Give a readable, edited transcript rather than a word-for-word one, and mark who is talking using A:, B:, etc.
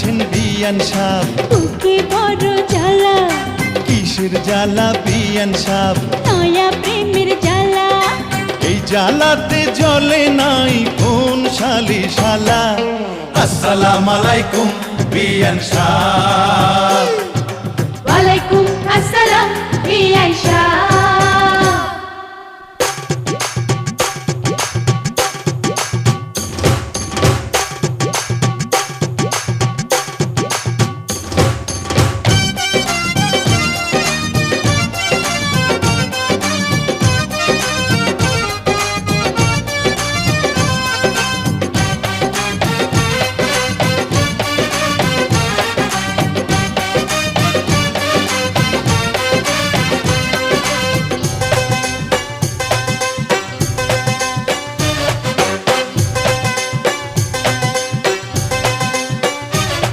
A: আছেন বিয়ান সাহ,
B: বুকে বড় জ্বালা,
A: কিসের জ্বালা বিয়ান সাহ?
B: নয়া প্রেমের জ্বালা,
A: এই জ্বালাতে জ্বলে নাই কোন শালি শালা। আসসালামু আলাইকুম বিয়ান সাহ।
B: ওয়ালাইকুম আসসালাম বিআই শাহ।